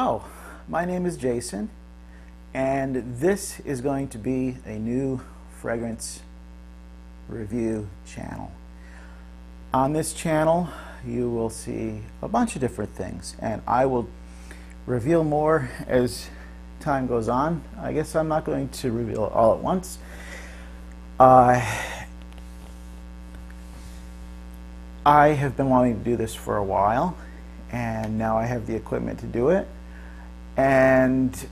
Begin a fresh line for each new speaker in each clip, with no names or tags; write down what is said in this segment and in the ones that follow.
Hello, my name is Jason, and this is going to be a new fragrance review channel. On this channel you will see a bunch of different things, and I will reveal more as time goes on. I guess I'm not going to reveal it all at once. I have been wanting to do this for a while, and now I have the equipment to do it, and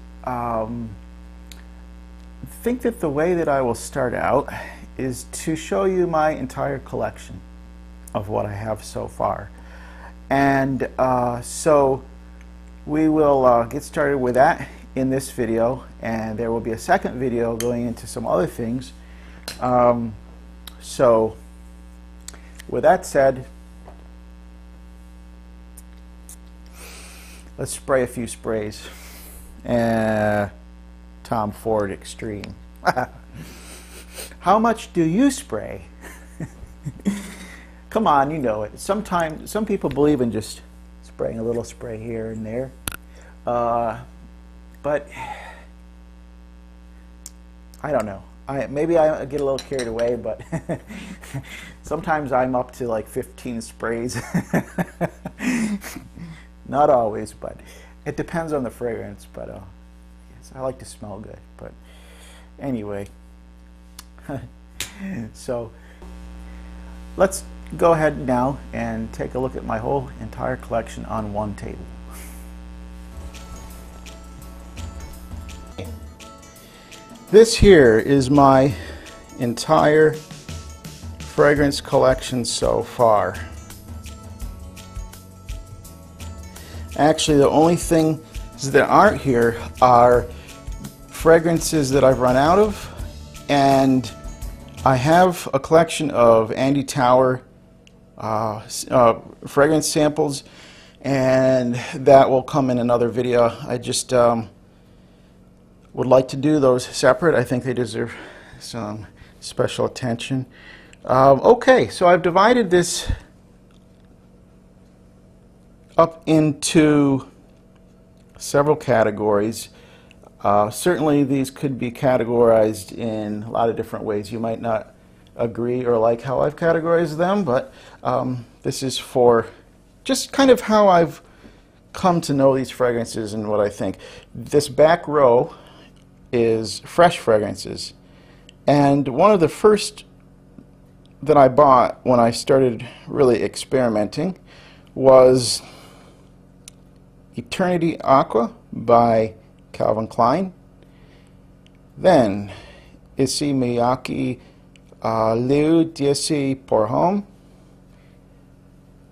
think that the way that I will start out is to show you my entire collection of what I have so far. And so we will get started with that in this video, and there will be a second video going into some other things. So with that said, let's spray a few sprays. Tom Ford Extreme. How much do you spray? Come on, you know it. Sometimes some people believe in just spraying a little spray here and there, but I don't know. Maybe I get a little carried away, but sometimes I'm up to like 15 sprays. Not always, but it depends on the fragrance. But yes, I like to smell good. But anyway, so let's go ahead now and take a look at my whole entire collection on one table. This here is my entire fragrance collection so far. Actually, the only things that aren't here are fragrances that I've run out of, and I have a collection of Andy Tower fragrance samples, and that will come in another video. I just would like to do those separate. I think they deserve some special attention. Okay, so I've divided this up into several categories. Certainly these could be categorized in a lot of different ways. You might not agree or like how I've categorized them, but this is for just kind of how I've come to know these fragrances and what I think. This back row is fresh fragrances, and one of the first that I bought when I started really experimenting was Eternity Aqua by Calvin Klein. Then Issey Miyake Liu Dieci Pour Homme,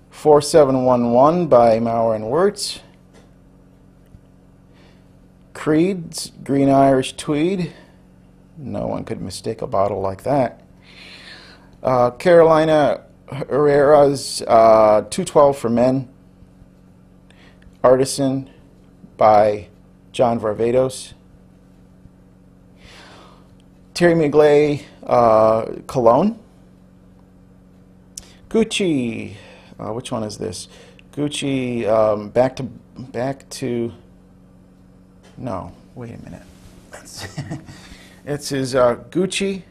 4711 by Mauer and Wirtz, Creed's Green Irish Tweed. No one could mistake a bottle like that. Carolina Herrera's 212 for Men, Artisan by John Varvatos, Thierry Mugler Cologne, Gucci, which one is this? Gucci back to no, wait a minute. It's his Gucci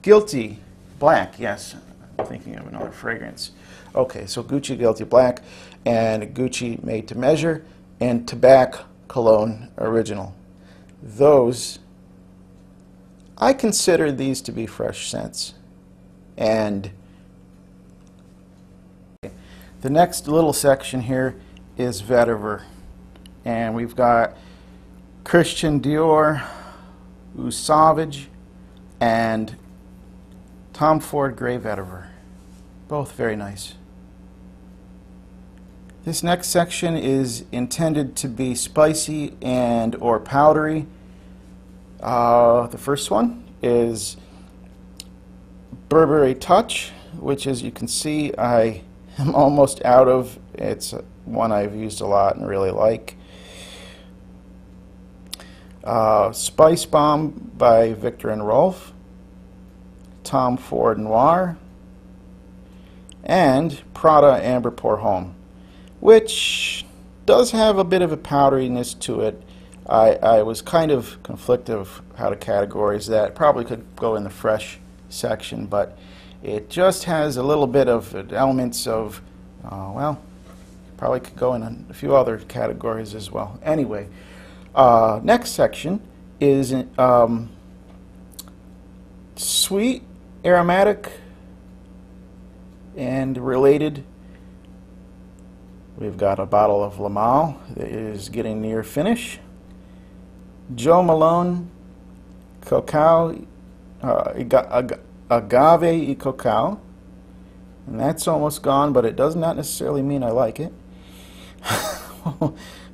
Guilty Black. Yes, I'm thinking of another fragrance. Okay, so Gucci Guilty Black and Gucci Made to Measure and Tobacco Cologne Original. Those, I consider these to be fresh scents. And the next little section here is Vetiver. And we've got Christian Dior, Eau Sauvage, and Tom Ford Grey Vetiver. Both very nice. This next section is intended to be spicy and or powdery. The first one is Burberry Touch, which, as you can see, I am almost out of. It's one I've used a lot and really like. Spice Bomb by Victor and Rolf, Tom Ford Noir, and Prada Amber Pour Homme, which does have a bit of a powderiness to it. I was kind of conflicted of how to categorize that. Probably could go in the fresh section, but it just has a little bit of elements of, well, probably could go in a few other categories as well. Anyway, next section is sweet, aromatic, and related. We've got a bottle of Lamal that is getting near finish. Joe Malone Cacao, Agave y Cacao, and that's almost gone, but it does not necessarily mean I like it.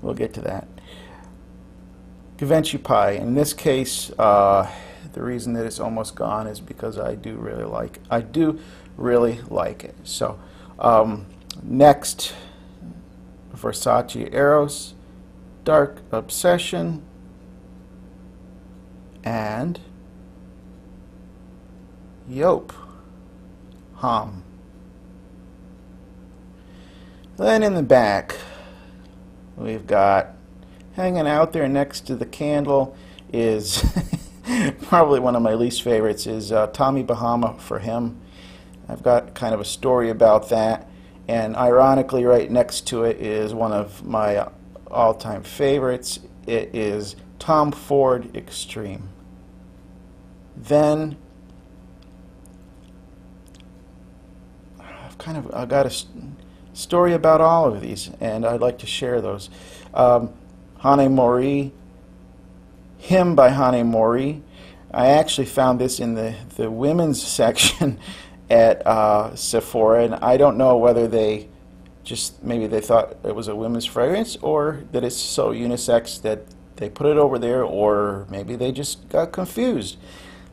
We'll get to that. Givenchy Pie. In this case, the reason that it's almost gone is because I do really like it. So next, Versace Eros, Dark Obsession, and Yope Hum. Then in the back, we've got hanging out there next to the candle is probably one of my least favorites, is Tommy Bahama for Him. I've got kind of a story about that, and ironically right next to it is one of my all-time favorites. It is Tom Ford Extreme. Then I've got a story about all of these, and I'd like to share those. Hane Mori, Him by Hane Mori. I actually found this in the women's section at Sephora, and I don't know whether maybe they thought it was a women's fragrance, or that it's so unisex that they put it over there, or maybe they just got confused.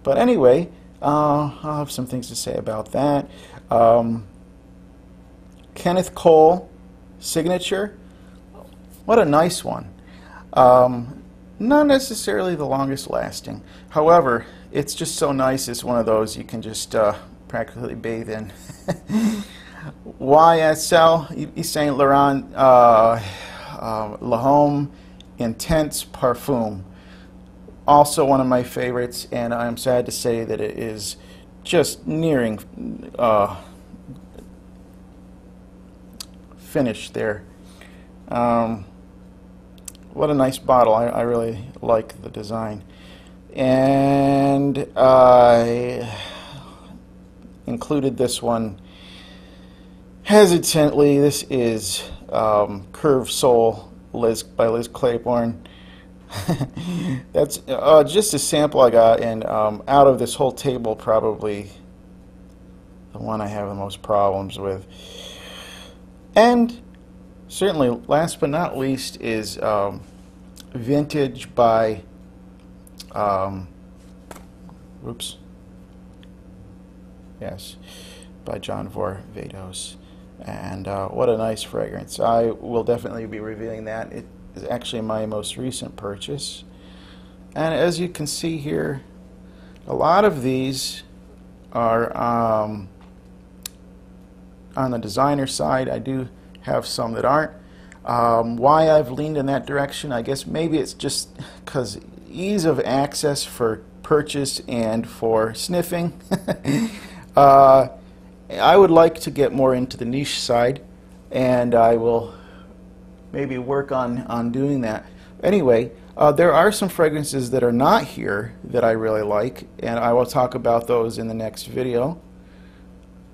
But anyway, I'll have some things to say about that. Kenneth Cole Signature. What a nice one. Not necessarily the longest lasting. However, it's just so nice. It's one of those you can just practically bathe in. YSL Yves Saint Laurent L'Homme Intense Parfum. Also one of my favorites, and I'm sad to say that it is just nearing finish there. What a nice bottle. I really like the design. And I included this one hesitantly. This is Curved Soul by Liz Claiborne. That's just a sample I got, and out of this whole table, probably the one I have the most problems with. And certainly, last but not least, is Vintage by by John Varvatos. And what a nice fragrance. I will definitely be reviewing that. It is actually my most recent purchase. And as you can see here, a lot of these are on the designer side. I do have some that aren't. Why I've leaned in that direction, I guess maybe it's just because ease of access for purchase and for sniffing. I would like to get more into the niche side, and I will maybe work on doing that. Anyway, there are some fragrances that are not here that I really like, and I will talk about those in the next video.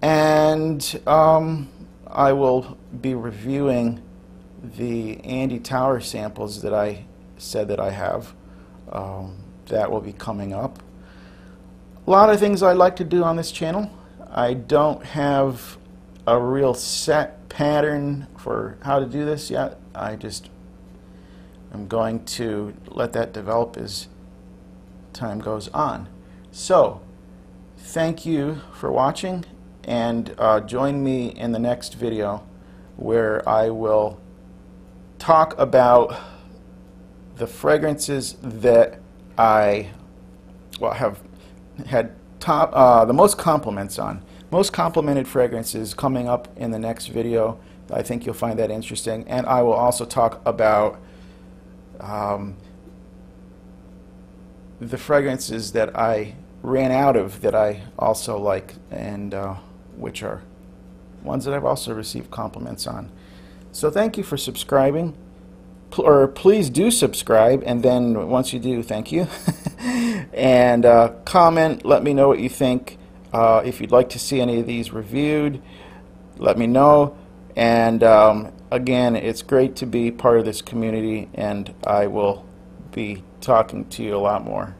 And I will be reviewing the Andy Tower samples that I said that I have. That will be coming up. A lot of things I'd like to do on this channel. I don't have a real set pattern for how to do this yet. I'm going to let that develop as time goes on. So, thank you for watching, and join me in the next video where I will talk about the fragrances that I have had the most compliments on. Most complimented fragrances coming up in the next video, I think you'll find that interesting. And I will also talk about the fragrances that I ran out of that I also like, and which are ones that I've also received compliments on. So thank you for subscribing, or please do subscribe, and then once you do, thank you. And comment, let me know what you think. If you'd like to see any of these reviewed, let me know. And again, it's great to be part of this community, and I will be talking to you a lot more.